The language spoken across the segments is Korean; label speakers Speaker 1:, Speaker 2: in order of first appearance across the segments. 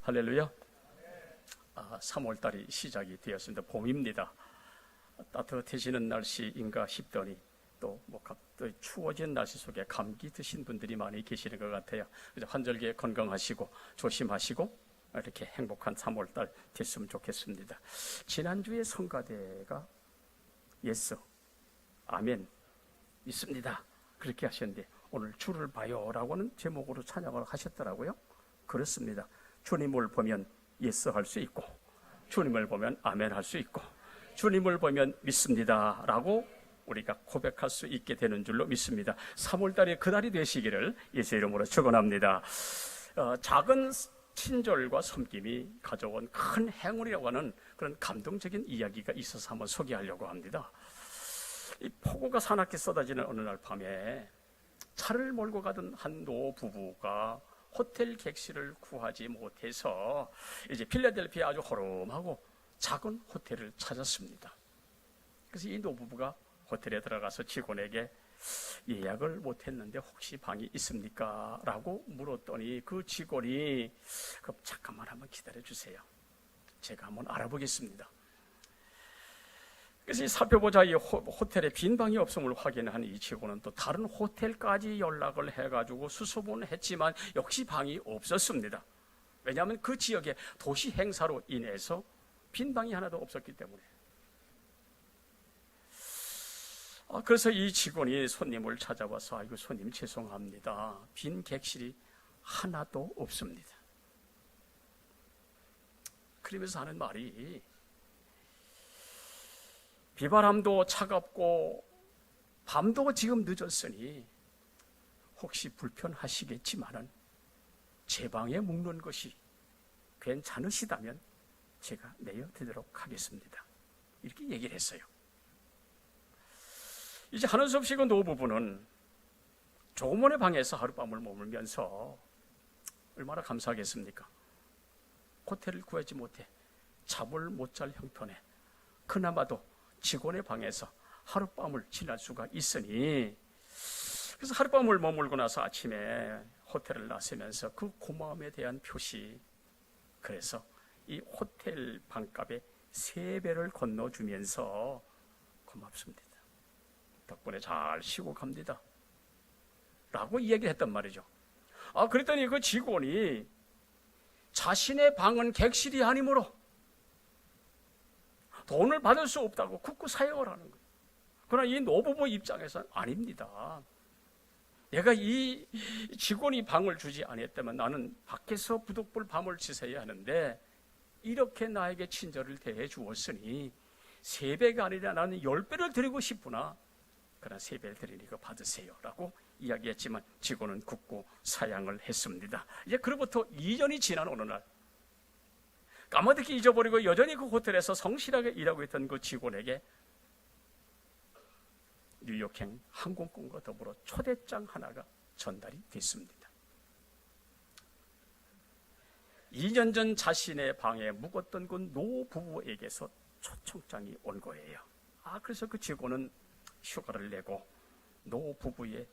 Speaker 1: 할렐루야. 3월달이 시작이 되었습니다. 봄입니다. 따뜻해지는 날씨인가 싶더니 또 갑자기 추워진 날씨 속에 감기 드신 분들이 많이 계시는 것 같아요. 그래서 환절기에 건강하시고 조심하시고 이렇게 행복한 3월달 됐으면 좋겠습니다. 지난주에 성가대가 예스, 아멘, 믿습니다 그렇게 하셨는데 오늘 주를 봐요 라고는 제목으로 찬양을 하셨더라고요. 그렇습니다. 주님을 보면 예스 할 수 있고, 주님을 보면 아멘 할 수 있고, 주님을 보면 믿습니다 라고 우리가 고백할 수 있게 되는 줄로 믿습니다. 3월달에 그 달이 되시기를 예수 이름으로 축원합니다. 작은 친절과 섬김이 가져온 큰 행운이라고 하는 그런 감동적인 이야기가 있어서 한번 소개하려고 합니다. 이 폭우가 사납게 쏟아지는 어느 날 밤에 차를 몰고 가던 한 노부부가 호텔 객실을 구하지 못해서 이제 필라델피아 아주 허름하고 작은 호텔을 찾았습니다. 그래서 이 노부부가 호텔에 들어가서 직원에게 예약을 못했는데 혹시 방이 있습니까? 라고 물었더니 그 직원이 그럼 잠깐만 한번 기다려 주세요. 제가 한번 알아보겠습니다. 그래서 살펴보자 이 호텔에 빈 방이 없음을 확인한 이 직원은 또 다른 호텔까지 연락을 해가지고 수소문을 했지만 역시 방이 없었습니다. 왜냐하면 그 지역에 도시 행사로 인해서 빈 방이 하나도 없었기 때문에. 그래서 이 직원이 손님을 찾아와서 아이고 손님 죄송합니다. 빈 객실이 하나도 없습니다. 그러면서 하는 말이 비바람도 차갑고 밤도 지금 늦었으니 혹시 불편하시겠지만은 제 방에 묵는 것이 괜찮으시다면 제가 내어드리도록 하겠습니다. 이렇게 얘기를 했어요. 이제 하는 수 없이 그 노부부는 조문의 방에서 하룻밤을 머물면서 얼마나 감사하겠습니까? 호텔을 구하지 못해 잠을 못 잘 형편에 그나마도 직원의 방에서 하룻밤을 지날 수가 있으니, 그래서 하룻밤을 머물고 나서 아침에 호텔을 나서면서 그 고마움에 대한 표시, 그래서 이 호텔 방값의 3배를 건너주면서 고맙습니다. 덕분에 잘 쉬고 갑니다. 라고 이야기를 했단 말이죠. 그랬더니 그 직원이 자신의 방은 객실이 아니므로 돈을 받을 수 없다고 굳고 사양을 하는 거예요. 그러나 이 노부부 입장에서는 아닙니다. 내가 이 직원이 방을 주지 않았다면 나는 밖에서 부득불 밤을 지새야 하는데 이렇게 나에게 친절을 대해 주었으니 3배가 아니라 나는 10배를 드리고 싶구나. 그러나 3배를 드리니까 받으세요 라고 이야기했지만 직원은 굳고 사양을 했습니다. 이제 그로부터 2년이 지난 어느 날 까마득히 잊어버리고 여전히 그 호텔에서 성실하게 일하고 있던 그 직원에게 뉴욕행 항공권과 더불어 초대장 하나가 전달이 됐습니다. 2년 전 자신의 방에 묵었던 그 노부부에게서 초청장이 온 거예요. 그래서 그 직원은 휴가를 내고 노부부의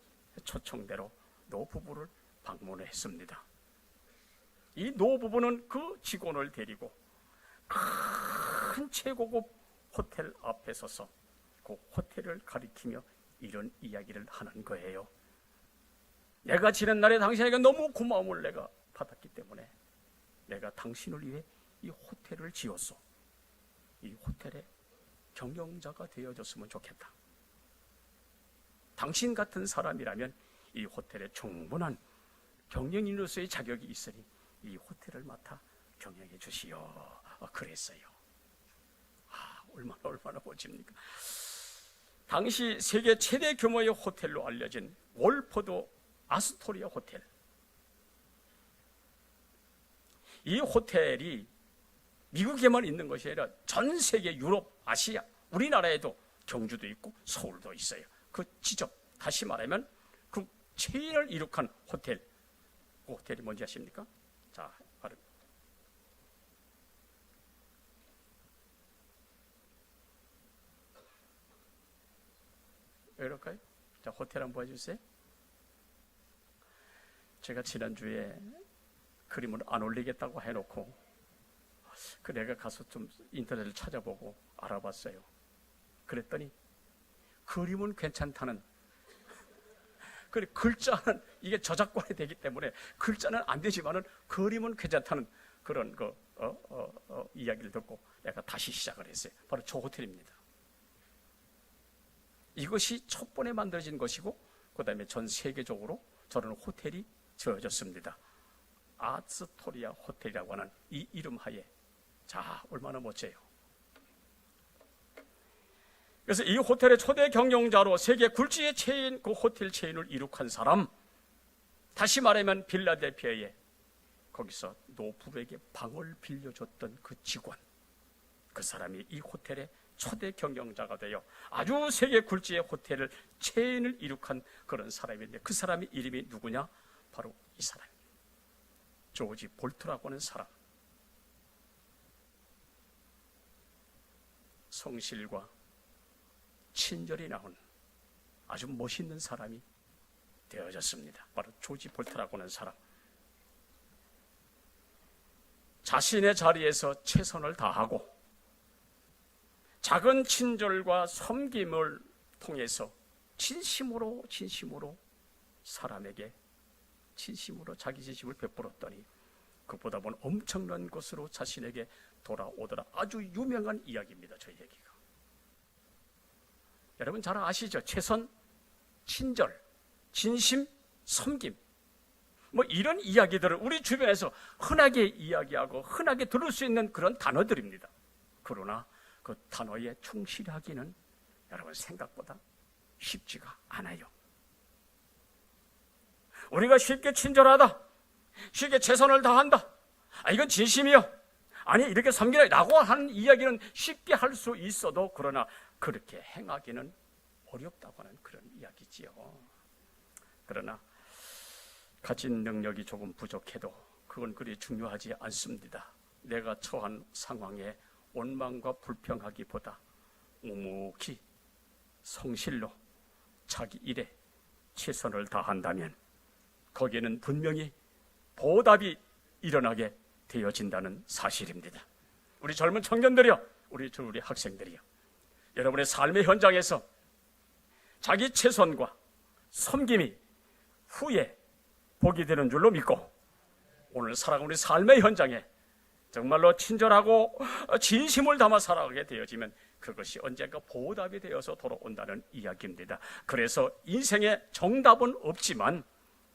Speaker 1: 초청대로 노부부를 방문을 했습니다. 이 노부부는 그 직원을 데리고 큰 최고급 호텔 앞에 서서 그 호텔을 가리키며 이런 이야기를 하는 거예요. 내가 지난 날에 당신에게 너무 고마움을 내가 받았기 때문에 내가 당신을 위해 이 호텔을 지었소. 이 호텔의 경영자가 되어줬으면 좋겠다. 당신 같은 사람이라면 이 호텔에 충분한 경영인으로서의 자격이 있으니 이 호텔을 맡아 경영해 주시오. 그랬어요. 얼마나 멋집니까? 당시 세계 최대 규모의 호텔로 알려진 월포드 아스토리아 호텔. 이 호텔이 미국에만 있는 것이 아니라 전 세계 유럽, 아시아, 우리나라에도 경주도 있고 서울도 있어요. 그 지점, 다시 말하면 그 체인을 이룩한 호텔. 그 호텔이 뭔지 아십니까? 자, 바로 왜 그럴까요? 자, 호텔 한번 보여주세요. 제가 지난주에 그림을 안 올리겠다고 해놓고 내가 가서 좀 인터넷을 찾아보고 알아봤어요. 그랬더니 그림은 괜찮다는, 그래 글자는 이게 저작권이 되기 때문에 글자는 안 되지만은 그림은 괜찮다는 그런 이야기를 듣고 내가 다시 시작을 했어요. 바로 저 호텔입니다. 이것이 첫 번에 만들어진 것이고 그 다음에 전 세계적으로 저런 호텔이 지어졌습니다. 아스토리아 호텔이라고 하는 이 이름 하에, 자 얼마나 멋져요. 그래서 이 호텔의 초대 경영자로 세계 굴지의 체인, 그 호텔 체인을 이룩한 사람, 다시 말하면 빌라델피아에 거기서 노부부에게 방을 빌려줬던 그 직원, 그 사람이 이 호텔의 초대 경영자가 되어 아주 세계 굴지의 호텔을 체인을 이룩한 그런 사람인데, 그 사람의 이름이 누구냐? 바로 이 사람, 조지 볼트라고 하는 사람. 성실과 친절이 나온 아주 멋있는 사람이 되어졌습니다. 바로 조지 볼트라고 하는 사람. 자신의 자리에서 최선을 다하고 작은 친절과 섬김을 통해서 진심으로 사람에게 진심으로 자기 진심을 베풀었더니 그보다 본 엄청난 것으로 자신에게 돌아오더라. 아주 유명한 이야기입니다. 저 얘기가. 여러분 잘 아시죠? 최선, 친절, 진심, 섬김, 뭐 이런 이야기들을 우리 주변에서 흔하게 이야기하고 흔하게 들을 수 있는 그런 단어들입니다. 그러나 그 단어에 충실하기는 여러분 생각보다 쉽지가 않아요. 우리가 쉽게 친절하다, 쉽게 최선을 다한다, 이건 진심이요, 아니 이렇게 섬기라 라고 하는 이야기는 쉽게 할 수 있어도 그러나 그렇게 행하기는 어렵다고 하는 그런 이야기지요. 그러나 가진 능력이 조금 부족해도 그건 그리 중요하지 않습니다. 내가 처한 상황에 원망과 불평하기보다 묵묵히 성실로 자기 일에 최선을 다한다면 거기에는 분명히 보답이 일어나게 되어진다는 사실입니다. 우리 젊은 청년들이요, 우리 학생들이요, 여러분의 삶의 현장에서 자기 최선과 섬김이 후에 복이 되는 줄로 믿고 오늘 살아가는 우리 삶의 현장에 정말로 친절하고 진심을 담아 살아가게 되어지면 그것이 언젠가 보답이 되어서 돌아온다는 이야기입니다. 그래서 인생에 정답은 없지만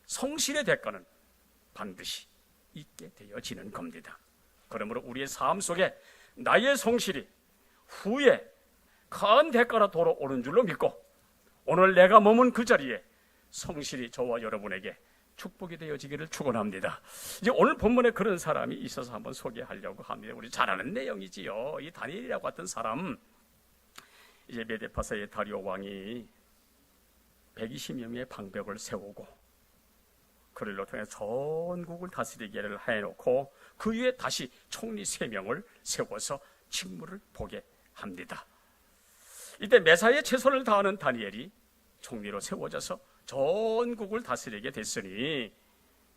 Speaker 1: 성실의 대가는 반드시 있게 되어지는 겁니다. 그러므로 우리의 삶 속에 나의 성실이 후에 큰 대가로 돌아오는 줄로 믿고 오늘 내가 머문 그 자리에 성실히 저와 여러분에게 축복이 되어지기를 축원합니다. 이제 오늘 본문에 그런 사람이 있어서 한번 소개하려고 합니다. 우리 잘 아는 내용이지요. 이 다니엘이라고 했던 사람, 이제 메데파사의 다리오 왕이 120여 명의 방백을 세우고 그를 통해 전국을 다스리기를 해놓고 그 위에 다시 총리 3명을 세워서 직무를 보게 합니다. 이때 매사에 최선을 다하는 다니엘이 총리로 세워져서 전국을 다스리게 됐으니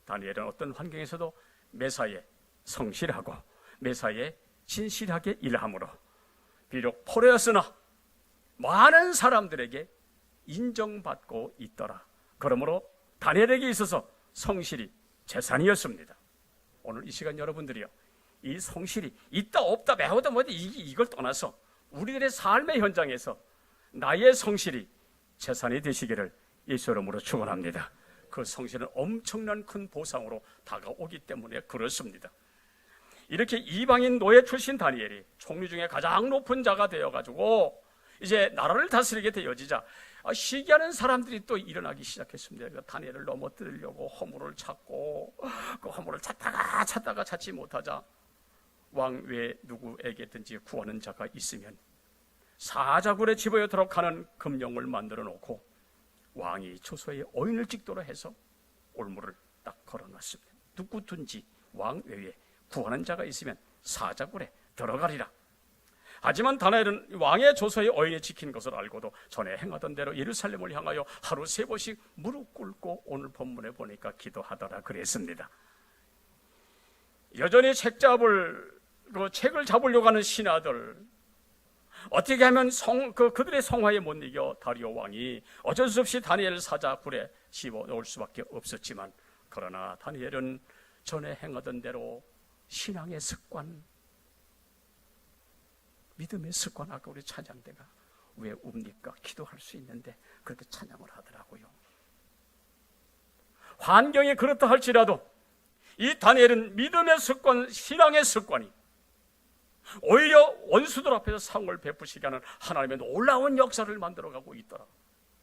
Speaker 1: 다니엘은 어떤 환경에서도 매사에 성실하고 매사에 진실하게 일함으로 비록 포로였으나 많은 사람들에게 인정받고 있더라. 그러므로 다니엘에게 있어서 성실이 재산이었습니다. 오늘 이 시간 여러분들이요, 이 성실이 있다 없다 매우다 뭐다 이걸 떠나서 우리들의 삶의 현장에서 나의 성실이 재산이 되시기를 예수 이름으로 축원합니다. 그 성실은 엄청난 큰 보상으로 다가오기 때문에 그렇습니다. 이렇게 이방인 노예 출신 다니엘이 총리 중에 가장 높은 자가 되어가지고 이제 나라를 다스리게 되어지자 시기하는 사람들이 또 일어나기 시작했습니다. 다니엘을 넘어뜨리려고 허물을 찾고 그 허물을 찾다가 찾지 못하자 왕 외에 누구에게든지 구하는 자가 있으면 사자굴에 집어넣도록 하는 금령을 만들어 놓고 왕이 초소에 오인을 찍도록 해서 올무를 딱 걸어놨습니다. 누구든지 왕 외에 구하는 자가 있으면 사자굴에 들어가리라. 하지만 다니엘은 왕의 조서에 오인이 지킨 것을 알고도 전에 행하던 대로 예루살렘을 향하여 하루 3번씩 무릎 꿇고 오늘 본문에 보니까 기도하더라 그랬습니다. 여전히 책을 잡으려고 하는 신하들, 어떻게 하면 그들의 성화에 못 이겨 다리오 왕이 어쩔 수 없이 다니엘 사자 굴에 씹어놓을 수밖에 없었지만, 그러나 다니엘은 전에 행하던 대로 신앙의 습관, 믿음의 습관, 아까 우리 찬양대가 왜 웁니까? 기도할 수 있는데 그렇게 찬양을 하더라고요. 환경이 그렇다 할지라도 이 다니엘은 믿음의 습관, 신앙의 습관이 오히려 원수들 앞에서 상을 베푸시게 하는 하나님의 놀라운 역사를 만들어가고 있더라.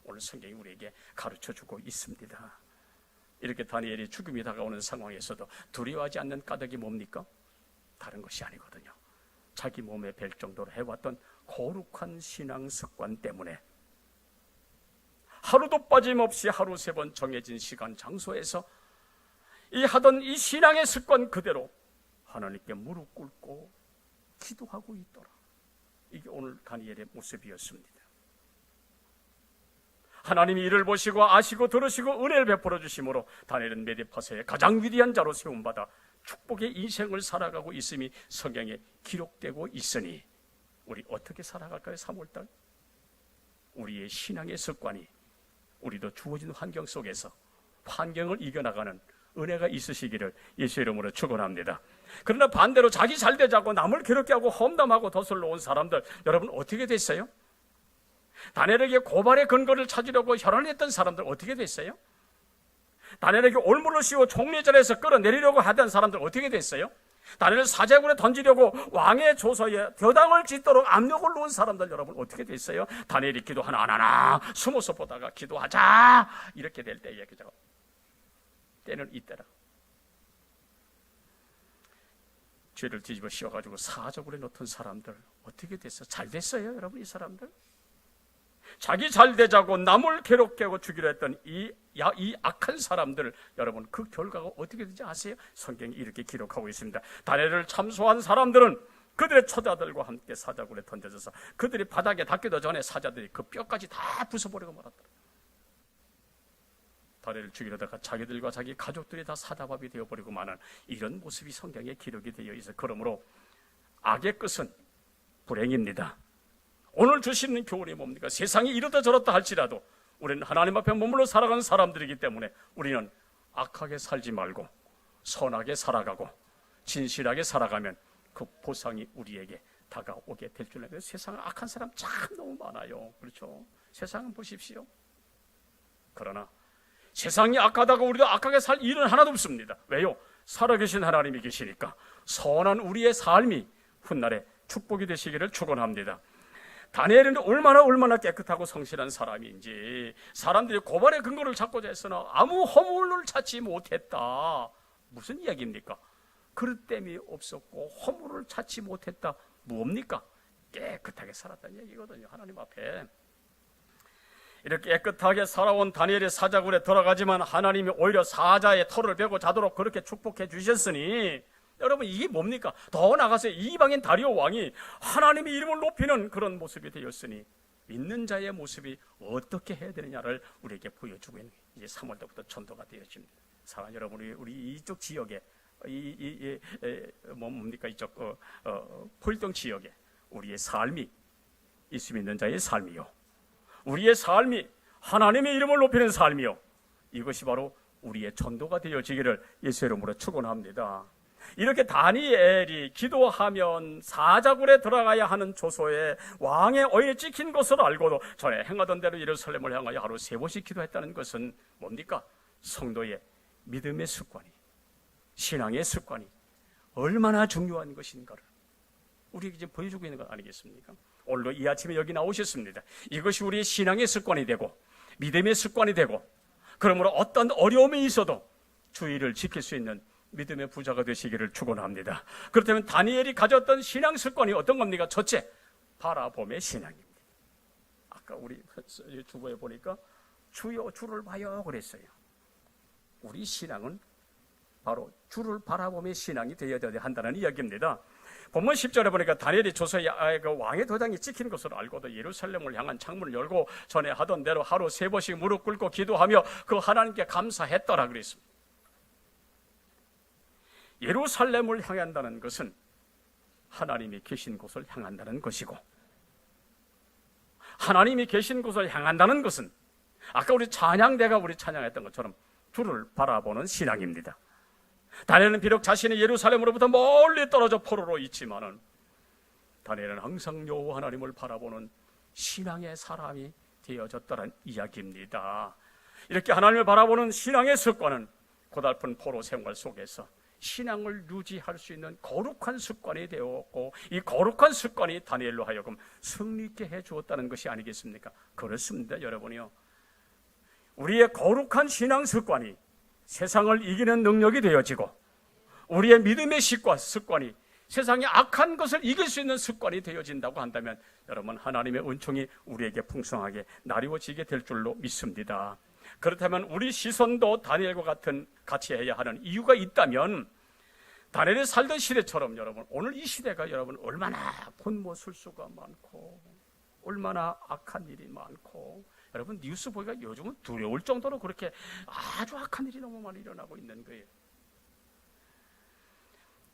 Speaker 1: 오늘 성경이 우리에게 가르쳐주고 있습니다. 이렇게 다니엘이 죽음이 다가오는 상황에서도 두려워하지 않는 까닭이 뭡니까? 다른 것이 아니거든요. 자기 몸에 뵐 정도로 해왔던 거룩한 신앙 습관 때문에 하루도 빠짐없이 하루 3번 정해진 시간 장소에서 하던 이 신앙의 습관 그대로 하나님께 무릎 꿇고 기도하고 있더라. 이게 오늘 다니엘의 모습이었습니다. 하나님이 이를 보시고 아시고 들으시고 은혜를 베풀어 주심으로 다니엘은 메데파서의 가장 위대한 자로 세움받아 축복의 인생을 살아가고 있음이 성경에 기록되고 있으니, 우리 어떻게 살아갈까요? 3월달 우리의 신앙의 습관이 우리도 주어진 환경 속에서 환경을 이겨나가는 은혜가 있으시기를 예수의 이름으로 축원합니다. 그러나 반대로 자기 잘되자고 남을 괴롭게 하고 험담하고 도술로 온 사람들, 여러분 어떻게 됐어요? 다니엘에게 고발의 근거를 찾으려고 혈안했던 사람들 어떻게 됐어요? 다니엘에게 올무를 씌워 총리전에서 끌어내리려고 하던 사람들 어떻게 됐어요? 다니엘을 사제굴에 던지려고 왕의 조서에 벼당을 짓도록 압력을 놓은 사람들, 여러분 어떻게 됐어요? 다니엘이 기도하나 안 하나 숨어서 보다가 기도하자 이렇게 될 때에 그죠? 때는 이때라. 죄를 뒤집어 씌워가지고 사적으로 놓던 사람들 어떻게 됐어요? 잘 됐어요, 여러분? 이 사람들 자기 잘 되자고 남을 괴롭게 하고 죽이려 했던 이 악한 사람들, 여러분 그 결과가 어떻게 되는지 아세요? 성경이 이렇게 기록하고 있습니다. 다니엘을 참소한 사람들은 그들의 처자들과 함께 사자굴에 던져져서 그들이 바닥에 닿기도 전에 사자들이 그 뼈까지 다 부숴버리고 말았더라. 다니엘을 죽이려다가 자기들과 자기 가족들이 다 사자밥이 되어버리고 마는 이런 모습이 성경에 기록이 되어 있어요. 그러므로 악의 끝은 불행입니다. 오늘 주시는 교훈이 뭡니까? 세상이 이렇다 저렇다 할지라도 우리는 하나님 앞에 머물러 살아가는 사람들이기 때문에 우리는 악하게 살지 말고 선하게 살아가고 진실하게 살아가면 그 보상이 우리에게 다가오게 될 줄 알아요. 세상에 악한 사람 참 너무 많아요. 그렇죠? 세상은 보십시오. 그러나 세상이 악하다고 우리도 악하게 살 일은 하나도 없습니다. 왜요? 살아계신 하나님이 계시니까 선한 우리의 삶이 훗날에 축복이 되시기를 축원합니다. 다니엘은 얼마나 깨끗하고 성실한 사람인지 사람들이 고발의 근거를 찾고자 했으나 아무 허물을 찾지 못했다. 무슨 이야기입니까? 그릇됨이 없었고 허물을 찾지 못했다. 뭡니까? 깨끗하게 살았다는 얘기거든요. 하나님 앞에 이렇게 깨끗하게 살아온 다니엘의 사자굴에 들어가지만 하나님이 오히려 사자의 털을 베고 자도록 그렇게 축복해 주셨으니, 여러분 이게 뭡니까? 더 나아가서 이방인 다리오 왕이 하나님의 이름을 높이는 그런 모습이 되었으니 믿는 자의 모습이 어떻게 해야 되느냐를 우리에게 보여주고 있는, 이제 3월부터 전도가 되어집니다. 사랑하는 여러분, 우리 이쪽 지역에 뭡니까? 이쪽 포일동 지역에 우리의 삶이 예수 믿는 자의 삶이요, 우리의 삶이 하나님의 이름을 높이는 삶이요, 이것이 바로 우리의 전도가 되어지기를 예수의 이름으로 축원합니다. 이렇게 다니엘이 기도하면 사자굴에 들어가야 하는 조소에 왕의 어인에 찍힌 것을 알고도 전에 행하던 대로 예루살렘을 향하여 하루 3번씩 기도했다는 것은 뭡니까? 성도의 믿음의 습관이, 신앙의 습관이 얼마나 중요한 것인가를 우리에게 지금 보여주고 있는 것 아니겠습니까? 오늘도 이 아침에 여기 나오셨습니다. 이것이 우리의 신앙의 습관이 되고 믿음의 습관이 되고, 그러므로 어떤 어려움이 있어도 주의를 지킬 수 있는 믿음의 부자가 되시기를 축원합니다. 그렇다면 다니엘이 가졌던 신앙 습관이 어떤 겁니까? 첫째, 바라봄의 신앙입니다. 아까 우리 주보에 보니까 주여 주를 봐요 그랬어요. 우리 신앙은 바로 주를 바라봄의 신앙이 되어야 한다는 이야기입니다. 본문 10절에 보니까 다니엘이 조서의 왕의 도장이 찍힌 것을 알고도 예루살렘을 향한 창문을 열고 전에 하던 대로 하루 3번씩 무릎 꿇고 기도하며 그 하나님께 감사했더라 그랬습니다. 예루살렘을 향한다는 것은 하나님이 계신 곳을 향한다는 것이고, 하나님이 계신 곳을 향한다는 것은 아까 우리 찬양했던 것처럼 주를 바라보는 신앙입니다. 다니엘은 비록 자신이 예루살렘으로부터 멀리 떨어져 포로로 있지만은 다니엘은 항상 여호와 하나님을 바라보는 신앙의 사람이 되어졌다는 이야기입니다. 이렇게 하나님을 바라보는 신앙의 습관은 고달픈 포로 생활 속에서 신앙을 유지할 수 있는 거룩한 습관이 되었고, 이 거룩한 습관이 다니엘로 하여금 승리있게 해주었다는 것이 아니겠습니까? 그렇습니다, 여러분이요. 우리의 거룩한 신앙 습관이 세상을 이기는 능력이 되어지고, 우리의 믿음의 습관이 세상의 악한 것을 이길 수 있는 습관이 되어진다고 한다면 여러분, 하나님의 은총이 우리에게 풍성하게 나뉘어지게 될 줄로 믿습니다. 그렇다면 우리 시선도 다니엘과 같이 해야 하는 이유가 있다면, 다니엘이 살던 시대처럼 여러분, 오늘 이 시대가 여러분 얼마나 분모술수가 많고 얼마나 악한 일이 많고, 여러분 뉴스 보기가 요즘은 두려울 정도로 그렇게 아주 악한 일이 너무 많이 일어나고 있는 거예요.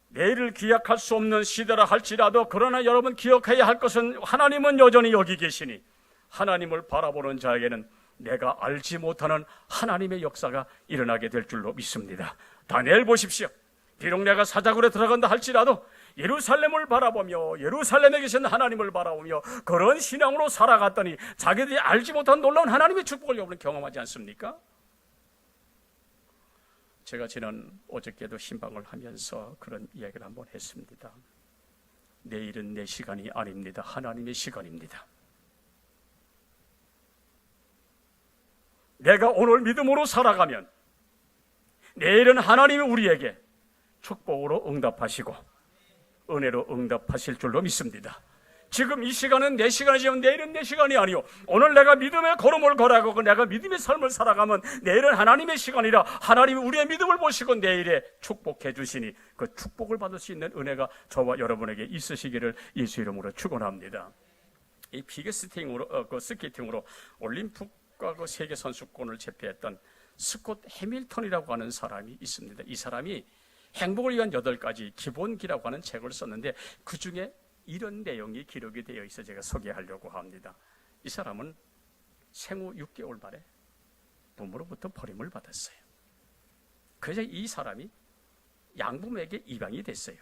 Speaker 1: 내일을 기약할 수 없는 시대라 할지라도, 그러나 여러분 기억해야 할 것은 하나님은 여전히 여기 계시니 하나님을 바라보는 자에게는 내가 알지 못하는 하나님의 역사가 일어나게 될 줄로 믿습니다. 다니엘 보십시오. 비록 내가 사자굴에 들어간다 할지라도 예루살렘을 바라보며 예루살렘에 계신 하나님을 바라보며 그런 신앙으로 살아갔더니 자기들이 알지 못한 놀라운 하나님의 축복을 여러분 경험하지 않습니까? 제가 어저께도 신방을 하면서 그런 이야기를 한번 했습니다. 내일은 내 시간이 아닙니다. 하나님의 시간입니다. 내가 오늘 믿음으로 살아가면 내일은 하나님이 우리에게 축복으로 응답하시고 은혜로 응답하실 줄로 믿습니다. 지금 이 시간은 내 시간이지만 내일은 내 시간이 아니요, 오늘 내가 믿음의 걸음을 걸어가고 내가 믿음의 삶을 살아가면 내일은 하나님의 시간이라 하나님이 우리의 믿음을 보시고 내일에 축복해 주시니 그 축복을 받을 수 있는 은혜가 저와 여러분에게 있으시기를 예수 이름으로 축원합니다. 이 스케이팅으로 올림픽과 그 세계 선수권을 제패했던 스콧 해밀턴이라고 하는 사람이 있습니다. 이 사람이 행복을 위한 8가지 기본기라고 하는 책을 썼는데 그 중에 이런 내용이 기록이 되어 있어 제가 소개하려고 합니다. 이 사람은 생후 6개월 만에 부모로부터 버림을 받았어요. 그래서 이 사람이 양부모에게 입양이 됐어요.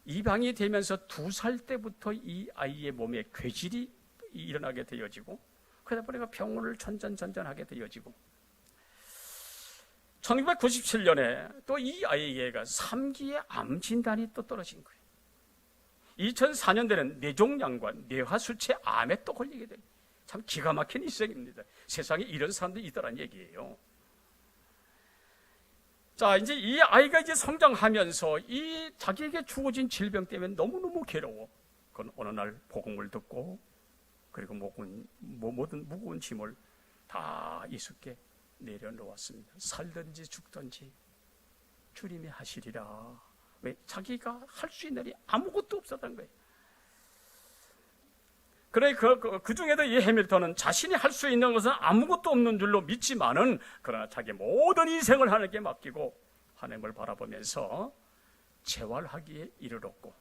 Speaker 1: 입양이 되면서 2살 때부터 이 아이의 몸에 괴질이 일어나게 되어지고, 그러다 보니까 병원을 전전하게 되어지고, 1997년에 또 이 아이에게 3기의 암 진단이 또 떨어진 거예요. 2004년도에는 뇌종양관, 뇌하수체 암에 또 걸리게 돼요. 참 기가 막힌 일생입니다. 세상에 이런 사람들이 있더란 얘기예요. 자, 이제 이 아이가 이제 성장하면서 이 자기에게 주어진 질병 때문에 너무너무 괴로워. 그건 어느 날 복음을 듣고, 그리고 모든 무거운 짐을 다 이수께 내려놓았습니다. 살든지 죽든지 주님이 하시리라. 왜? 자기가 할 수 있는 일이 아무것도 없었던 거예요. 그래 그 중에도 이 해밀턴은 자신이 할 수 있는 것은 아무것도 없는 줄로 믿지만은, 그러나 자기 모든 인생을 하나님께 맡기고 하나님을 바라보면서 재활하기에 이르렀고,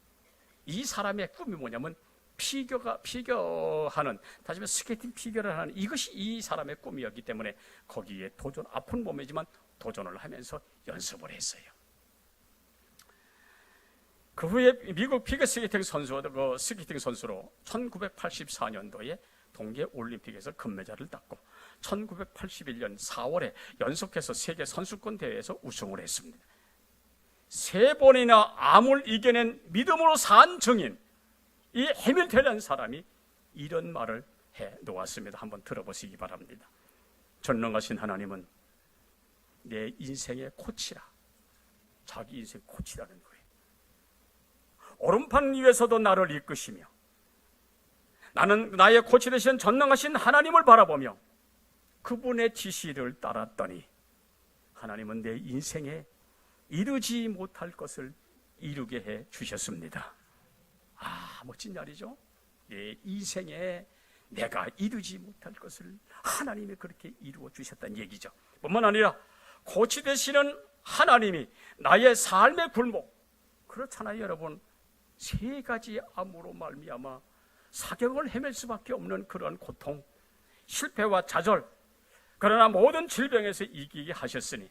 Speaker 1: 이 사람의 꿈이 뭐냐면 피겨하는, 다시 말해 스케이팅 피겨를 하는, 이것이 이 사람의 꿈이었기 때문에 거기에 아픈 몸이지만 도전을 하면서 연습을 했어요. 그 후에 미국 피겨 스케이팅 선수로 1984년도에 동계 올림픽에서 금메달을 땄고, 1981년 4월에 연속해서 세계 선수권 대회에서 우승을 했습니다. 3번이나 암을 이겨낸 믿음으로 산 증인, 이 해밀턴이라는 사람이 이런 말을 해 놓았습니다. 한번 들어보시기 바랍니다. 전능하신 하나님은 내 인생의 코치라. 자기 인생 코치라는 거예요. 오른판 위에서도 나를 이끄시며, 나는 나의 코치 되신 전능하신 하나님을 바라보며 그분의 지시를 따랐더니 하나님은 내 인생에 이루지 못할 것을 이루게 해 주셨습니다. 아, 멋진 말이죠. 내 인생에 내가 이루지 못할 것을 하나님이 그렇게 이루어 주셨다는 얘기죠. 뿐만 아니라 코치 되시는 하나님이 나의 삶의 굴목, 그렇잖아요 여러분. 세 가지 암으로 말미암아 사경을 헤맬 수밖에 없는 그런 고통, 실패와 좌절, 그러나 모든 질병에서 이기게 하셨으니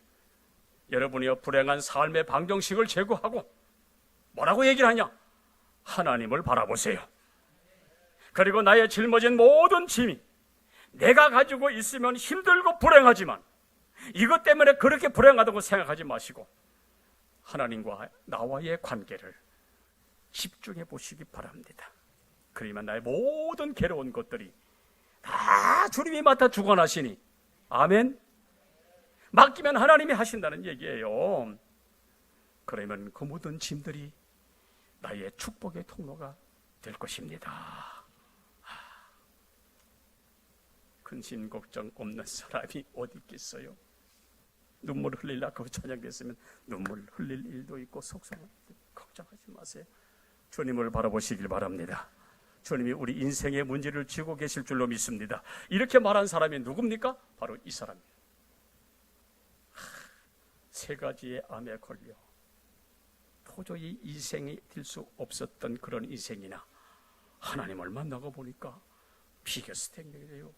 Speaker 1: 여러분이여 불행한 삶의 방정식을 제거하고 뭐라고 얘기를 하냐? 하나님을 바라보세요. 그리고 나의 짊어진 모든 짐이 내가 가지고 있으면 힘들고 불행하지만 이것 때문에 그렇게 불행하다고 생각하지 마시고 하나님과 나와의 관계를 집중해 보시기 바랍니다. 그러면 나의 모든 괴로운 것들이 다 주님이 맡아 주관하시니, 아멘. 맡기면 하나님이 하신다는 얘기예요. 그러면 그 모든 짐들이 나의 축복의 통로가 될 것입니다. 근심 걱정 없는 사람이 어디 있겠어요? 눈물 흘리려고 찬양됐으면 눈물 흘릴 일도 있고 속상할 때 걱정하지 마세요. 주님을 바라보시길 바랍니다. 주님이 우리 인생의 문제를 쥐고 계실 줄로 믿습니다. 이렇게 말한 사람이 누굽니까? 바로 이 사람입니다. 세 가지의 암에 걸려 도저히 인생이 될 수 없었던 그런 인생이나 하나님을 만나고 보니까 비교스탱이 돼요.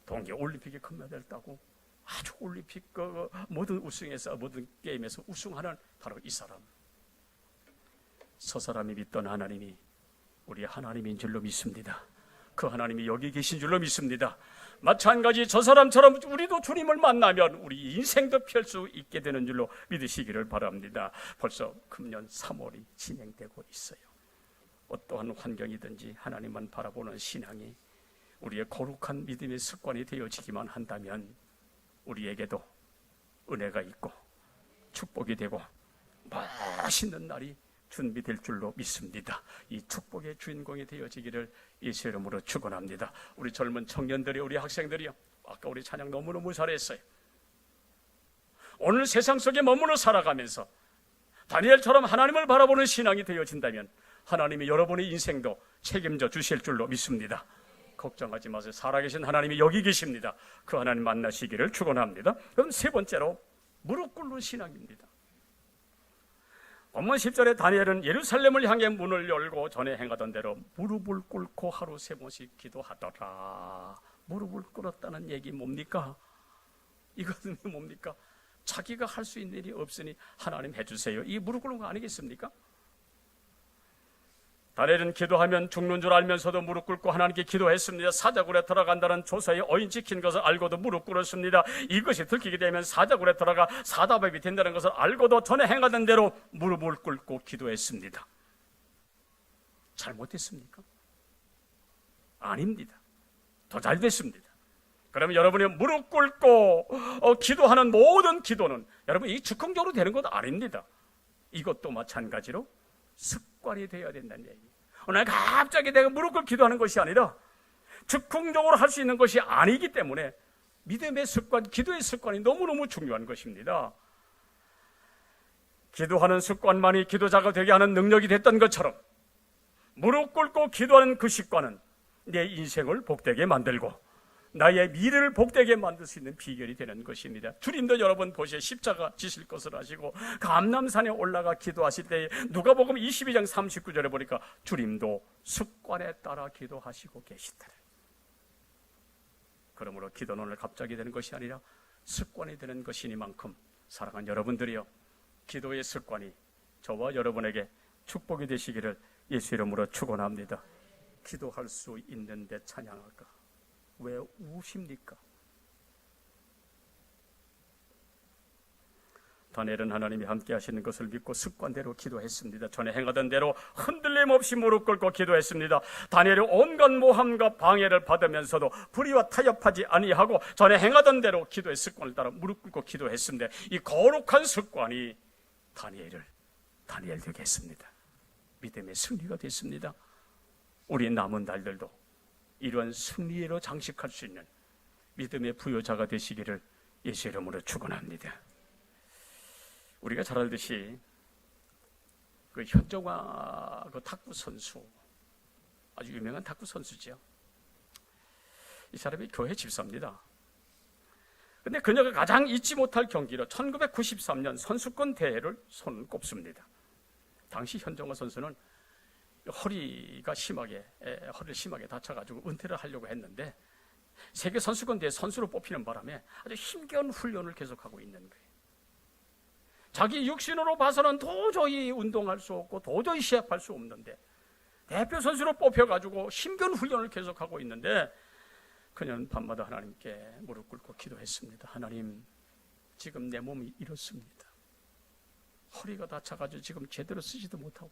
Speaker 1: 동계 올림픽에 금메달 따고 아주 올림픽 모든 우승에서 모든 게임에서 우승하는 바로 이 사람. 저 사람이 믿던 하나님이 우리 하나님인 줄로 믿습니다. 그 하나님이 여기 계신 줄로 믿습니다. 마찬가지 저 사람처럼 우리도 주님을 만나면 우리 인생도 펼 수 있게 되는 줄로 믿으시기를 바랍니다. 벌써 금년 3월이 진행되고 있어요. 어떠한 환경이든지 하나님만 바라보는 신앙이 우리의 거룩한 믿음의 습관이 되어지기만 한다면 우리에게도 은혜가 있고 축복이 되고 멋있는 날이 준비될 줄로 믿습니다. 이 축복의 주인공이 되어지기를 예수 이름으로 축원합니다. 우리 젊은 청년들이, 우리 학생들이요, 아까 우리 찬양 너무너무 잘했어요. 오늘 세상 속에 머무르 살아가면서 다니엘처럼 하나님을 바라보는 신앙이 되어진다면 하나님이 여러분의 인생도 책임져 주실 줄로 믿습니다. 걱정하지 마세요. 살아계신 하나님이 여기 계십니다. 그 하나님 만나시기를 축원합니다. 그럼 세 번째로 무릎 꿇는 신앙입니다. 본문 10절에 다니엘은 예루살렘을 향해 문을 열고 전에 행하던 대로 무릎을 꿇고 하루 3번씩 기도하더라. 무릎을 꿇었다는 얘기 뭡니까? 이것은 뭡니까? 자기가 할 수 있는 일이 없으니 하나님 해주세요. 이 무릎 꿇는 거 아니겠습니까? 다니엘은 기도하면 죽는 줄 알면서도 무릎 꿇고 하나님께 기도했습니다. 사자굴에 들어간다는 조서에 어인 지킨 것을 알고도 무릎 꿇었습니다. 이것이 들키게 되면 사자굴에 들어가 사다밥이 된다는 것을 알고도 전에 행하던 대로 무릎을 꿇고 기도했습니다. 잘못했습니까? 아닙니다. 더 잘 됐습니다. 그러면 여러분이 무릎 꿇고 기도하는 모든 기도는 여러분 이 즉흥적으로 되는 것 아닙니다. 이것도 마찬가지로 습관이 되어야 된다는 얘기예요. 오늘 갑자기 내가 무릎 꿇고 기도하는 것이 아니라 즉흥적으로 할 수 있는 것이 아니기 때문에 믿음의 습관, 기도의 습관이 너무너무 중요한 것입니다. 기도하는 습관만이 기도자가 되게 하는 능력이 됐던 것처럼 무릎 꿇고 기도하는 그 습관은 내 인생을 복되게 만들고 나의 미래를 복되게 만들 수 있는 비결이 되는 것입니다. 주님도 여러분 보시에 십자가 지실 것을 아시고 감람산에 올라가 기도하실 때 누가복음 22장 39절에 보니까 주님도 습관에 따라 기도하시고 계시더라. 그러므로 기도는 오늘 갑자기 되는 것이 아니라 습관이 되는 것이니만큼 사랑하는 여러분들이요, 기도의 습관이 저와 여러분에게 축복이 되시기를 예수 이름으로 축원합니다. 기도할 수 있는데 찬양할까? 왜 우십니까? 다니엘은 하나님이 함께 하시는 것을 믿고 습관대로 기도했습니다. 전에 행하던 대로 흔들림 없이 무릎 꿇고 기도했습니다. 다니엘이 온갖 모함과 방해를 받으면서도 불의와 타협하지 아니하고 전에 행하던 대로 기도의 습관을 따라 무릎 꿇고 기도했습니다. 이 거룩한 습관이 다니엘 되게 했습니다. 믿음의 승리가 됐습니다. 우리 남은 날들도 이러한 승리로 장식할 수 있는 믿음의 부요자가 되시기를 예수 이름으로 축원합니다. 우리가 잘 알듯이 그 현정화 그 탁구 선수, 아주 유명한 탁구 선수죠. 이 사람이 교회 집사입니다. 근데 그녀가 가장 잊지 못할 경기로 1993년 선수권 대회를 손꼽습니다. 당시 현정화 선수는 허리를 심하게 다쳐가지고 은퇴를 하려고 했는데 세계 선수권 대회 선수로 뽑히는 바람에 아주 힘겨운 훈련을 계속하고 있는 거예요. 자기 육신으로 봐서는 도저히 운동할 수 없고 도저히 시합할 수 없는데 대표 선수로 뽑혀가지고 힘겨운 훈련을 계속하고 있는데 그녀는 밤마다 하나님께 무릎 꿇고 기도했습니다. 하나님, 지금 내 몸이 이렇습니다. 허리가 다쳐가지고 지금 제대로 쓰지도 못하고,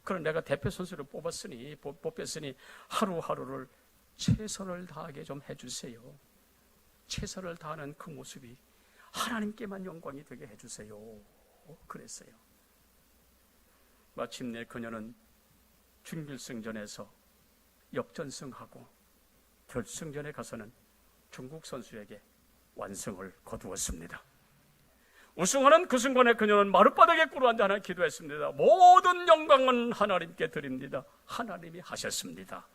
Speaker 1: 그럼 내가 대표 선수를 뽑혔으니 하루하루를 최선을 다하게 좀 해주세요. 최선을 다하는 그 모습이 하나님께만 영광이 되게 해주세요. 그랬어요. 마침내 그녀는 준결승전에서 역전승하고 결승전에 가서는 중국 선수에게 완승을 거두었습니다. 우승하는 그 순간에 그녀는 마룻바닥에 꿇어앉아 하나 기도했습니다. 모든 영광은 하나님께 드립니다. 하나님이 하셨습니다.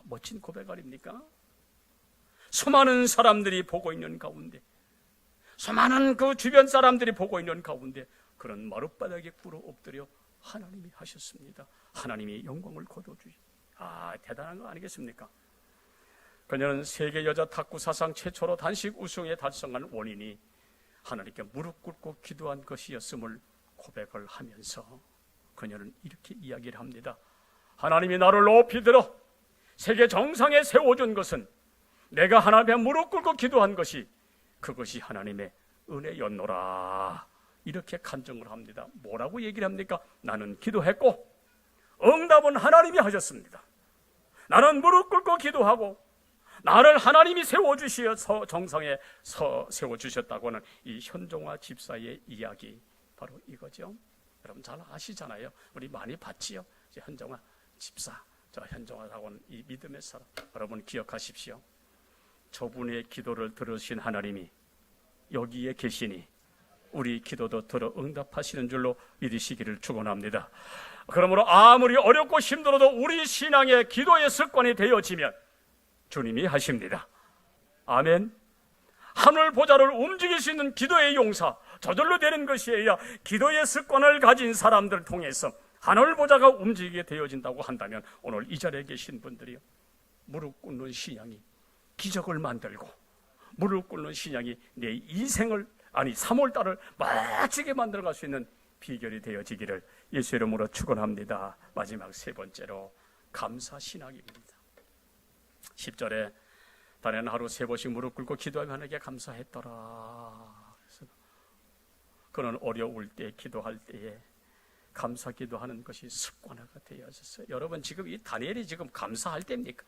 Speaker 1: 멋진 고백 아닙니까? 수많은 사람들이 보고 있는 가운데, 수많은 그 주변 사람들이 보고 있는 가운데 그런 마룻바닥에 꿇어 엎드려 하나님이 하셨습니다. 하나님이 영광을 거둬주시. 대단한 거 아니겠습니까? 그녀는 세계 여자 탁구 사상 최초로 단식 우승에 달성한 원인이 하나님께 무릎 꿇고 기도한 것이었음을 고백을 하면서 그녀는 이렇게 이야기를 합니다. 하나님이 나를 높이 들어 세계 정상에 세워준 것은 내가 하나님께 무릎 꿇고 기도한 것이 그것이 하나님의 은혜였노라. 이렇게 간증을 합니다. 뭐라고 얘기를 합니까? 나는 기도했고 응답은 하나님이 하셨습니다. 나는 무릎 꿇고 기도하고 나를 하나님이 세워주셔서 정상에 세워주셨다고 하는 이 현종화 집사의 이야기, 바로 이거죠. 여러분 잘 아시잖아요. 우리 많이 봤지요. 현종화 집사, 저 현종화라고는 이 믿음의 사람. 여러분 기억하십시오. 저분의 기도를 들으신 하나님이 여기에 계시니 우리 기도도 들어 응답하시는 줄로 믿으시기를 축원합니다. 그러므로 아무리 어렵고 힘들어도 우리 신앙의 기도의 습관이 되어지면 주님이 하십니다. 아멘. 하늘 보좌를 움직일 수 있는 기도의 용사, 저절로 되는 것이 아니라 기도의 습관을 가진 사람들 통해서 하늘 보좌가 움직이게 되어진다고 한다면 오늘 이 자리에 계신 분들이요, 무릎 꿇는 신앙이 기적을 만들고 무릎 꿇는 신앙이 내 인생을 3월달을 멋지게 만들어갈 수 있는 비결이 되어지기를 예수 이름으로 축원합니다. 마지막 세 번째로 감사 신앙입니다. 10절에 다른 하루 3번씩 무릎 꿇고 기도하며 하나님께 감사했더라. 그래서 그는 어려울 때 기도할 때에 감사 기도하는 것이 습관화가 되어졌어요. 여러분 지금 이 다니엘이 지금 감사할 때입니까?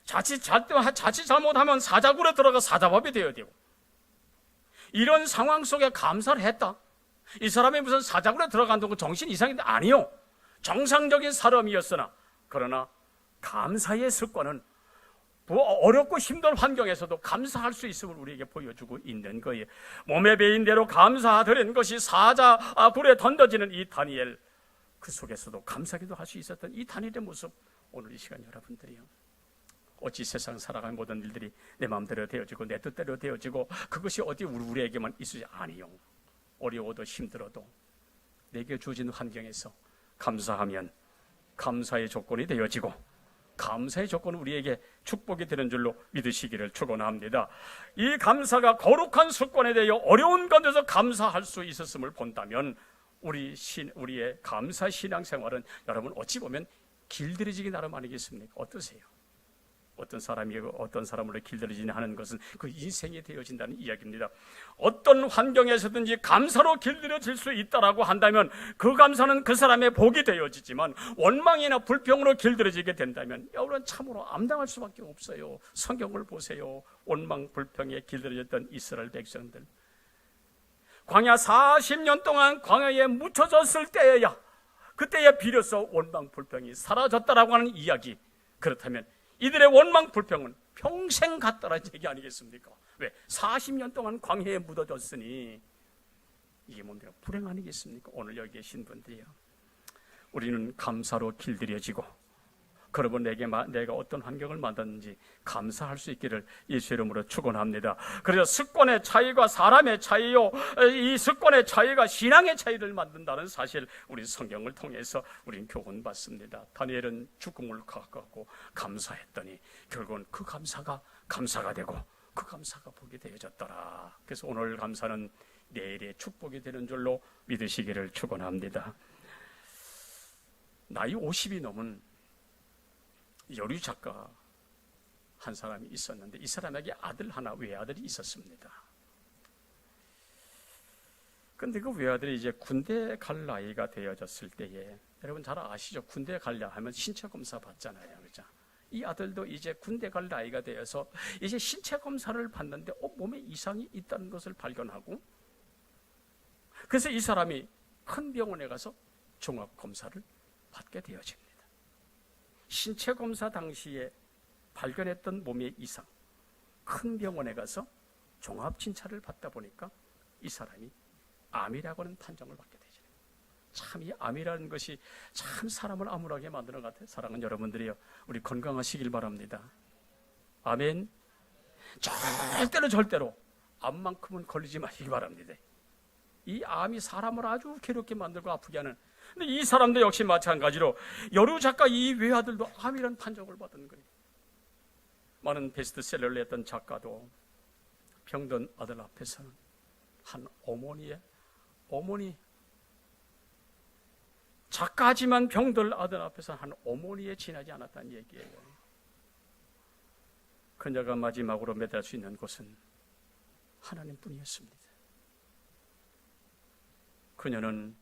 Speaker 1: 자칫 잘못하면 사자굴에 들어가 사자밥이 되어야 되고, 이런 상황 속에 감사를 했다. 이 사람이 무슨 사자굴에 들어간다고 정신 이상인데 아니요. 정상적인 사람이었으나 그러나 감사의 습관은 어렵고 힘든 환경에서도 감사할 수 있음을 우리에게 보여주고 있는 거예요. 몸에 베인 대로 감사드린 것이 사자굴에 던져지는 이 다니엘, 그 속에서도 감사기도 할 수 있었던 이 다니엘의 모습, 오늘 이 시간 여러분들이요, 어찌 세상 살아가는 모든 일들이 내 마음대로 되어지고 내 뜻대로 되어지고 그것이 어디 우리에게만 있으지 아니요. 어려워도 힘들어도 내게 주어진 환경에서 감사하면 감사의 조건이 되어지고 감사의 조건은 우리에게 축복이 되는 줄로 믿으시기를 축원합니다. 이 감사가 거룩한 습관에 대해 어려운 가운데서 감사할 수 있었음을 본다면 우리의 감사 신앙생활은 여러분 어찌 보면 길들여지기 나름 아니겠습니까? 어떠세요? 어떤 사람이 어떤 사람으로 길들여지냐 하는 것은 그 인생이 되어진다는 이야기입니다. 어떤 환경에서든지 감사로 길들여질 수 있다라고 한다면 그 감사는 그 사람의 복이 되어지지만 원망이나 불평으로 길들여지게 된다면 여러분 참으로 암담할 수밖에 없어요. 성경을 보세요. 원망 불평에 길들여졌던 이스라엘 백성들, 광야 40년 동안 광야에 묻혀졌을 때에야 그때야 비로소 원망 불평이 사라졌다라고 하는 이야기. 그렇다면 이들의 원망 불평은 평생 갔다라는 얘기 아니겠습니까? 왜? 40년 동안 광야에 묻어졌으니 이게 뭡니까? 불행 아니겠습니까? 오늘 여기 계신 분들이요, 우리는 감사로 길들여지고 그러면 내가 어떤 환경을 만났는지 감사할 수 있기를 예수 이름으로 축원합니다. 그래서 습관의 차이가 사람의 차이요, 이 습관의 차이가 신앙의 차이를 만든다는 사실, 우리 성경을 통해서 우리는 교훈받습니다. 다니엘은 죽음을 갖고 감사했더니 결국은 그 감사가 되고 그 감사가 복이 되어졌더라. 그래서 오늘 감사는 내일의 축복이 되는 줄로 믿으시기를 축원합니다. 나이 50이 넘은 여류 작가 한 사람이 있었는데, 이 사람에게 아들 하나, 외아들이 있었습니다. 근데 그 외아들이 이제 군대 갈 나이가 되어졌을 때에, 여러분 잘 아시죠? 군대 가려 하면 신체 검사 받잖아요, 그죠? 이 아들도 이제 군대 갈 나이가 되어서 이제 신체 검사를 받는데 몸에 이상이 있다는 것을 발견하고, 그래서 이 사람이 큰 병원에 가서 종합 검사를 받게 되어집니다. 신체 검사 당시에 발견했던 몸의 이상, 큰 병원에 가서 종합 진찰을 받다 보니까 이 사람이 암이라고 하는 판정을 받게 되죠. 참 이 암이라는 것이 참 사람을 암울하게 만드는 것 같아요. 사랑하는 여러분들이요, 우리 건강하시길 바랍니다. 아멘. 절대로 암만큼은 걸리지 마시기 바랍니다. 이 암이 사람을 아주 괴롭게 만들고 아프게 하는. 근데 이 사람도 역시 마찬가지로 여류 작가 이 외아들도 암이라는 판정을 받은 거예요. 많은 베스트셀러를 냈던 작가도 병든 아들 앞에서는 한 어머니, 작가지만 병들 아들 앞에서 한 어머니에 지나지 않았다는 얘기예요. 그녀가 마지막으로 매달 수 있는 곳은 하나님뿐이었습니다. 그녀는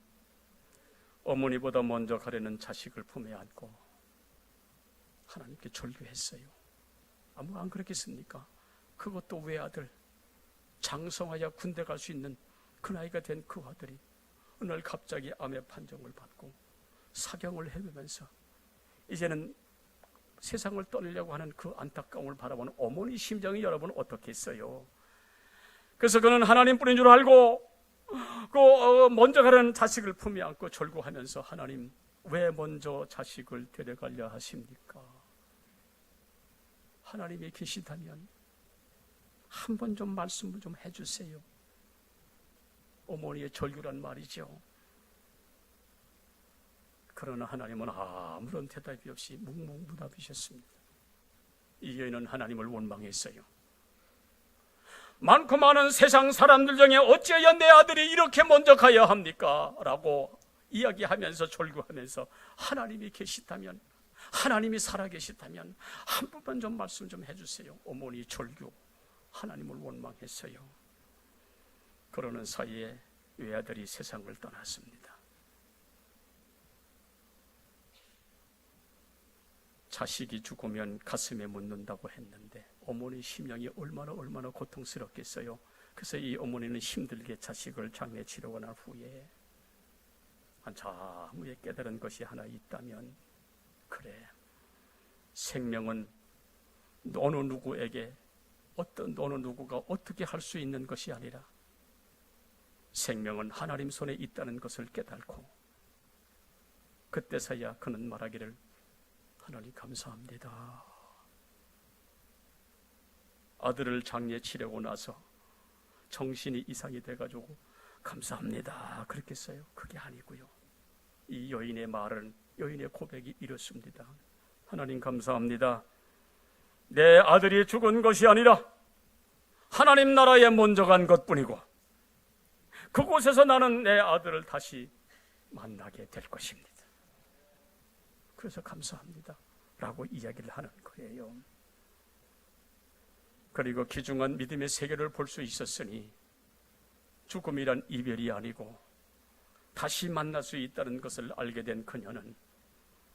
Speaker 1: 어머니보다 먼저 가려는 자식을 품에 안고 하나님께 절규했어요. 아무 안 그렇겠습니까? 그것도 외아들, 장성하여 군대 갈 수 있는 그 나이가 된 그 아들이 어느 날 갑자기 암의 판정을 받고 사경을 헤매면서 이제는 세상을 떠나려고 하는 그 안타까움을 바라보는 어머니 심정이 여러분 어떻겠어요? 그래서 그는 하나님뿐인 줄 알고 먼저 가려는 자식을 품에 안고 절구하면서, 하나님 왜 먼저 자식을 데려가려 하십니까? 하나님이 계시다면 한 번 좀 말씀을 좀 해주세요. 어머니의 절규란 말이죠. 그러나 하나님은 아무런 대답이 없이 묵묵부답이셨습니다. 이 여인은 하나님을 원망했어요. 많고 많은 세상 사람들 중에 어찌하여 내 아들이 이렇게 먼저 가야 합니까? 라고 이야기하면서 절규하면서, 하나님이 계시다면, 하나님이 살아계시다면 한 번만 좀 말씀 좀 해주세요. 어머니 절규, 하나님을 원망했어요. 그러는 사이에 외아들이 세상을 떠났습니다. 자식이 죽으면 가슴에 묻는다고 했는데 어머니 심령이 얼마나 고통스럽겠어요. 그래서 이 어머니는 힘들게 자식을 장례 치르고 난 후에 한참 후에 깨달은 것이 하나 있다면, 그래, 생명은 어느 누구에게 어느 누구가 어떻게 할 수 있는 것이 아니라 생명은 하나님 손에 있다는 것을 깨닫고, 그때서야 그는 말하기를, 하나님 감사합니다. 아들을 장례 치르고 나서 정신이 이상이 돼가지고 감사합니다 그렇게 써요. 그게 아니고요, 이 여인의 말은, 여인의 고백이 이렇습니다. 하나님 감사합니다. 내 아들이 죽은 것이 아니라 하나님 나라에 먼저 간 것뿐이고, 그곳에서 나는 내 아들을 다시 만나게 될 것입니다. 그래서 감사합니다 라고 이야기를 하는 거예요. 그리고 귀중한 믿음의 세계를 볼 수 있었으니, 죽음이란 이별이 아니고 다시 만날 수 있다는 것을 알게 된 그녀는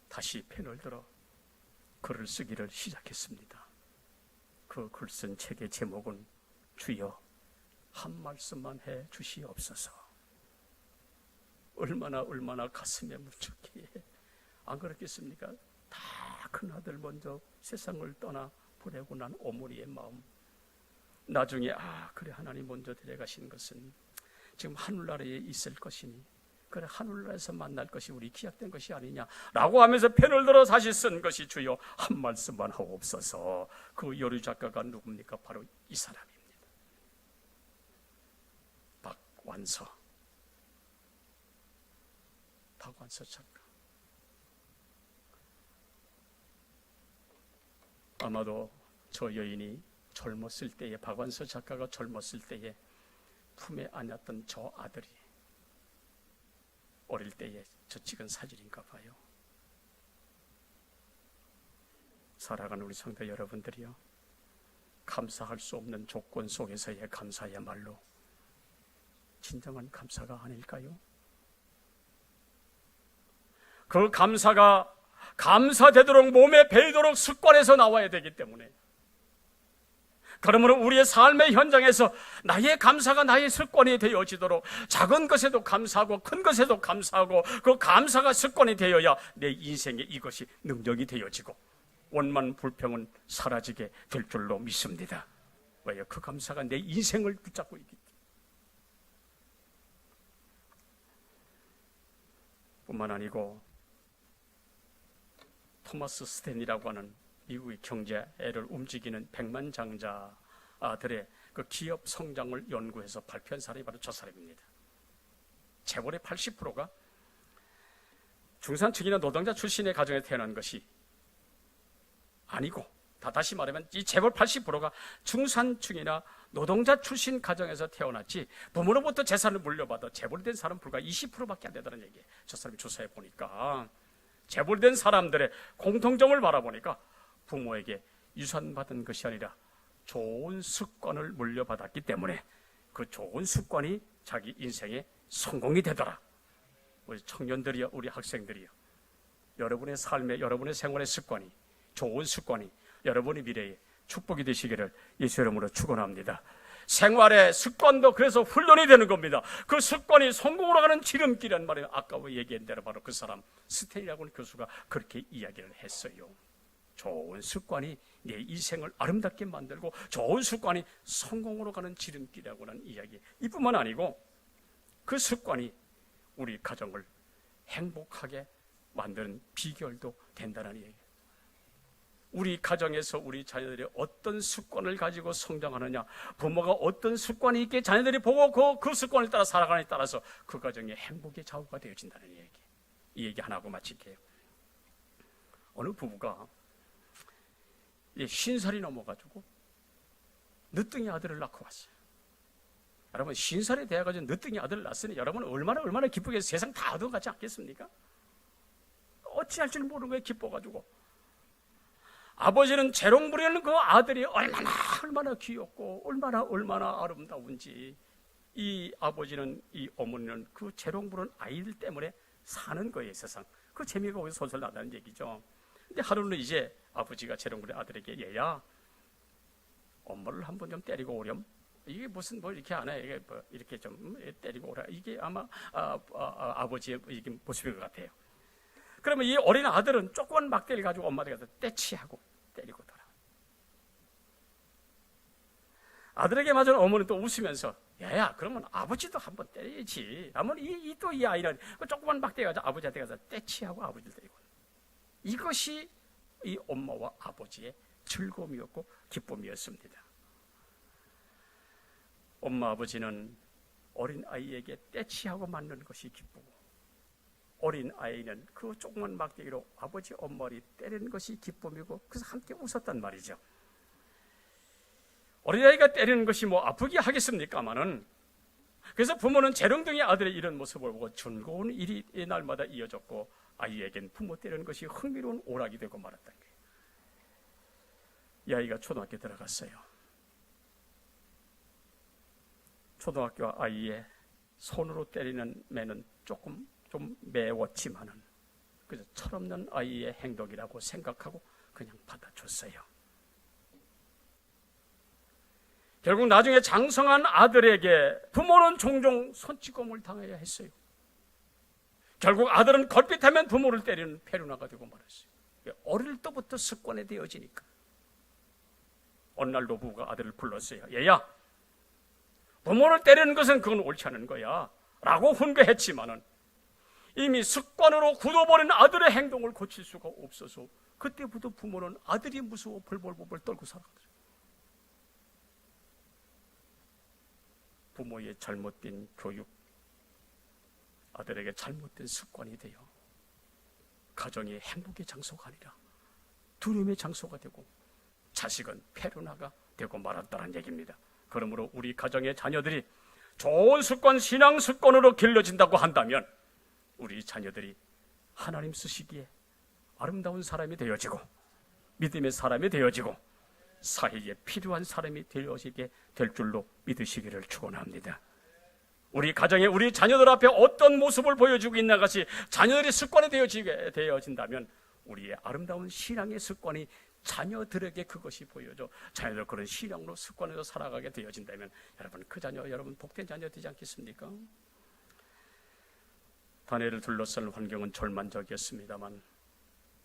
Speaker 1: 다시 펜을 들어 글을 쓰기를 시작했습니다. 그 글 쓴 책의 제목은 주여 한 말씀만 해 주시옵소서. 얼마나 가슴에 묻혔기에, 안 그렇겠습니까? 다 큰아들 먼저 세상을 떠나 보내고 난 어머니의 마음, 나중에 그래 하나님 먼저 데려가신 것은 지금 하늘나라에 있을 것이니 그래 하늘나라에서 만날 것이 우리 기약된 것이 아니냐라고 하면서 펜을 들어 다시 쓴 것이 주여 한 말씀만 하옵소서. 그 여류 작가가 누굽니까? 바로 이 사람입니다. 박완서 작가. 아마도 저 여인이 젊었을 때에, 박완서 작가가 젊었을 때에 품에 안았던 저 아들이 어릴 때에 저 찍은 사진인가 봐요. 살아가는 우리 성도 여러분들이요, 감사할 수 없는 조건 속에서의 감사야말로 진정한 감사가 아닐까요? 그 감사가 감사되도록 몸에 배이도록 습관에서 나와야 되기 때문에, 그러므로 우리의 삶의 현장에서 나의 감사가 나의 습관이 되어지도록 작은 것에도 감사하고 큰 것에도 감사하고 그 감사가 습관이 되어야 내 인생에 이것이 능력이 되어지고 원만 불평은 사라지게 될 줄로 믿습니다. 왜요? 그 감사가 내 인생을 붙잡고 있기 때문에. 뿐만 아니고 토마스 스탠이라고 하는 미국의 경제를 움직이는 백만장자들의 그 기업 성장을 연구해서 발표한 사람이 바로 저 사람입니다. 재벌의 80%가 중산층이나 노동자 출신의 가정에 태어난 것이 아니고, 다시 말하면 이 재벌 80%가 중산층이나 노동자 출신 가정에서 태어났지 부모로부터 재산을 물려받아 재벌된 사람 불과 20%밖에 안 되다는 얘기예요. 저 사람이 조사해 보니까 재벌된 사람들의 공통점을 바라보니까 부모에게 유산받은 것이 아니라 좋은 습관을 물려받았기 때문에 그 좋은 습관이 자기 인생의 성공이 되더라. 우리 청년들이요, 우리 학생들이요, 여러분의 삶에, 여러분의 생활의 습관이, 좋은 습관이 여러분의 미래에 축복이 되시기를 예수 이름으로 축원합니다. 생활의 습관도 그래서 훈련이 되는 겁니다. 그 습관이 성공으로 가는 지름길이란 말이에요. 아까 얘기한 대로 바로 그 사람 스탠이라고 하는 교수가 그렇게 이야기를 했어요. 좋은 습관이 내 인생을 아름답게 만들고 좋은 습관이 성공으로 가는 지름길이라고 하는 이야기. 이뿐만 아니고 그 습관이 우리 가정을 행복하게 만드는 비결도 된다는 얘기예요. 우리 가정에서 우리 자녀들이 어떤 습관을 가지고 성장하느냐, 부모가 어떤 습관이 있게 자녀들이 보고 그 습관을 따라 살아가느냐에 따라서 그 가정의 행복의 좌우가 되어진다는 얘기. 이 얘기 하나 하고 마칠게요. 어느 부부가 50살이 넘어가지고 늦둥이 아들을 낳고 왔어요. 여러분, 50살이 되어가지고 늦둥이 아들을 낳았으니 여러분 얼마나 기쁘게 세상 다 얻어가지 않겠습니까? 어찌할 줄 모르는 거예요. 기뻐가지고. 아버지는 재롱 부리는 그 아들이 얼마나 귀엽고 얼마나 아름다운지, 이 아버지는, 이 어머니는 그 재롱 부리는 아이들 때문에 사는 거예요. 세상 그 재미가 거기서 솔솔 나다는 얘기죠. 근데 하루는 이제 아버지가 재롱 부리는 아들에게, 얘야, 엄마를 한번 좀 때리고 오렴. 이게 무슨 뭐 이렇게 안 해. 이게 뭐 이렇게 좀 때리고 오라. 이게 아마 아버지의 이게 모습인 것 같아요. 그러면 이 어린 아들은 조그만 막대를 가지고 엄마한테 가서 떼치하고 때리고 돌아. 아들에게 맞은 어머니는 또 웃으면서, 야야, 그러면 아버지도 한번 때려야지. 아무튼 이 아이는 그 조그만 막대 가지고 아버지한테 가서 떼치하고 아버지를 때리고. 이것이 이 엄마와 아버지의 즐거움이었고 기쁨이었습니다. 엄마 아버지는 어린 아이에게 떼치하고 맞는 것이 기쁘고, 어린 아이는 그 조그만 막대기로 아버지 엄마를 때리는 것이 기쁨이고, 그래서 함께 웃었단 말이죠. 어린아이가 때리는 것이 뭐 아프게 하겠습니까마는, 그래서 부모는 재롱둥이 아들의 이런 모습을 보고 즐거운 일이 날마다 이어졌고, 아이에겐 부모 때리는 것이 흥미로운 오락이 되고 말았던 거예요. 이 아이가 초등학교 들어갔어요. 초등학교 아이의 손으로 때리는 매는 좀 매웠지만은 그저 철없는 아이의 행동이라고 생각하고 그냥 받아줬어요. 결국 나중에 장성한 아들에게 부모는 종종 손찌검을 당해야 했어요. 결국 아들은 걸핏하면 부모를 때리는 페루나가 되고 말았어요. 어릴 때부터 습관이 되어지니까. 어느 날 노부부가 아들을 불렀어요. 얘야, 부모를 때리는 것은 그건 옳지 않은 거야 라고 훈계했지만은 이미 습관으로 굳어버린 아들의 행동을 고칠 수가 없어서 그때부터 부모는 아들이 무서워 벌벌벌 떨고 살아가죠. 부모의 잘못된 교육, 아들에게 잘못된 습관이 되어 가정의 행복의 장소가 아니라 두려움의 장소가 되고 자식은 페루나가 되고 말았다는 얘기입니다. 그러므로 우리 가정의 자녀들이 좋은 습관, 신앙 습관으로 길러진다고 한다면 우리 자녀들이 하나님 쓰시기에 아름다운 사람이 되어지고 믿음의 사람이 되어지고 사회에 필요한 사람이 되어지게 될 줄로 믿으시기를 축원합니다. 우리 가정에 우리 자녀들 앞에 어떤 모습을 보여주고 있는 것이 자녀들이 습관이 되어진다면 우리의 아름다운 신앙의 습관이 자녀들에게 그것이 보여져 자녀들 그런 신앙으로 습관으로 살아가게 되어진다면 여러분 그 자녀 여러분 복된 자녀 되지 않겠습니까? 다니엘을 둘러싼 환경은 절망적이었습니다만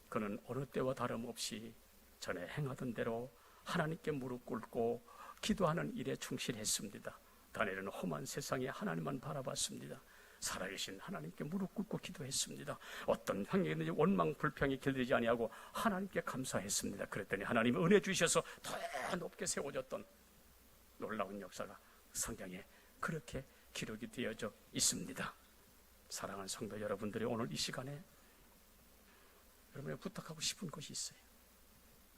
Speaker 1: 그는 어느 때와 다름없이 전에 행하던 대로 하나님께 무릎 꿇고 기도하는 일에 충실했습니다. 다니엘은 험한 세상에 하나님만 바라봤습니다. 살아계신 하나님께 무릎 꿇고 기도했습니다. 어떤 환경이든지 원망 불평이 길들이지 아니하고 하나님께 감사했습니다. 그랬더니 하나님이 은혜 주셔서 더 높게 세워졌던 놀라운 역사가 성경에 그렇게 기록이 되어져 있습니다. 사랑하는 성도 여러분들이 오늘 이 시간에 여러분에게 부탁하고 싶은 것이 있어요.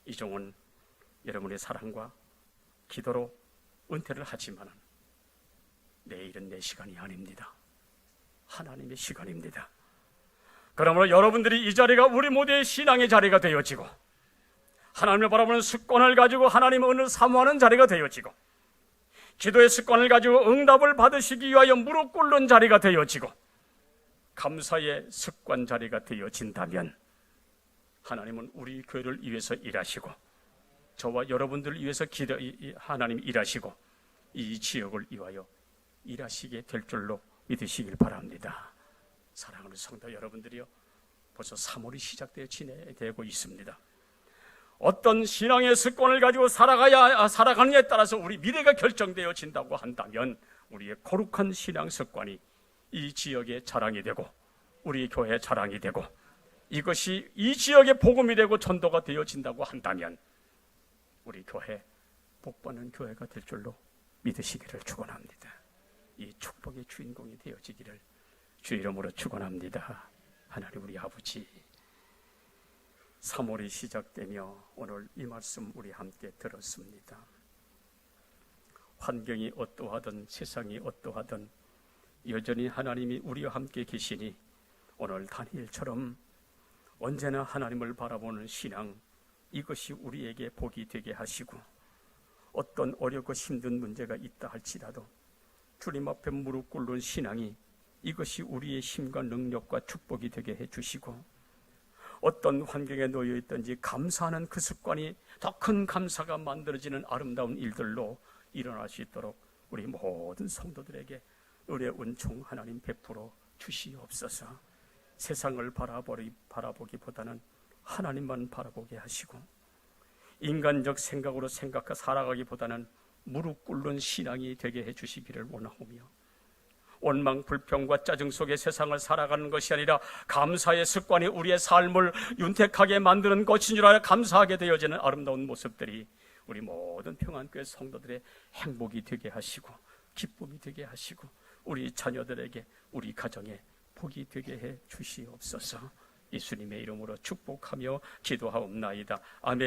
Speaker 1: 이종은 여러분의 사랑과 기도로 은퇴를 하지만 내일은 내 시간이 아닙니다. 하나님의 시간입니다. 그러므로 여러분들이 이 자리가 우리 모두의 신앙의 자리가 되어지고 하나님을 바라보는 습관을 가지고 하나님의 은혜를 사모하는 자리가 되어지고 기도의 습관을 가지고 응답을 받으시기 위하여 무릎 꿇는 자리가 되어지고 감사의 습관 자리가 되어진다면 하나님은 우리 교회를 위해서 일하시고 저와 여러분들을 위해서 하나님 일하시고 이 지역을 위하여 일하시게 될 줄로 믿으시길 바랍니다. 사랑하는 성도 여러분들이요, 벌써 3월이 시작되고 있습니다. 어떤 신앙의 습관을 가지고 살아가느냐에 따라서 우리 미래가 결정되어진다고 한다면 우리의 거룩한 신앙 습관이 이 지역의 자랑이 되고 우리 교회의 자랑이 되고 이것이 이 지역의 복음이 되고 전도가 되어진다고 한다면 우리 교회 복받는 교회가 될 줄로 믿으시기를 축원합니다. 이 축복의 주인공이 되어지기를 주 이름으로 축원합니다. 하나님 우리 아버지, 3월이 시작되며 오늘 이 말씀 우리 함께 들었습니다. 환경이 어떠하든 세상이 어떠하든 여전히 하나님이 우리와 함께 계시니 오늘 다니엘처럼 언제나 하나님을 바라보는 신앙, 이것이 우리에게 복이 되게 하시고 어떤 어렵고 힘든 문제가 있다 할지라도 주님 앞에 무릎 꿇는 신앙이 이것이 우리의 힘과 능력과 축복이 되게 해주시고 어떤 환경에 놓여 있든지 감사하는 그 습관이 더 큰 감사가 만들어지는 아름다운 일들로 일어날 수 있도록 우리 모든 성도들에게 은혜 은총 하나님 베풀어 주시옵소서. 세상을 바라보기보다는 하나님만 바라보게 하시고 인간적 생각으로 생각하고 살아가기보다는 무릎 꿇는 신앙이 되게 해주시기를 원하오며 원망, 불평과 짜증 속에 세상을 살아가는 것이 아니라 감사의 습관이 우리의 삶을 윤택하게 만드는 것인 줄 알아 감사하게 되어지는 아름다운 모습들이 우리 모든 평안교회 성도들의 행복이 되게 하시고 기쁨이 되게 하시고 우리 자녀들에게 우리 가정에 복이 되게 해 주시옵소서. 예수님의 이름으로 축복하며 기도하옵나이다. 아멘.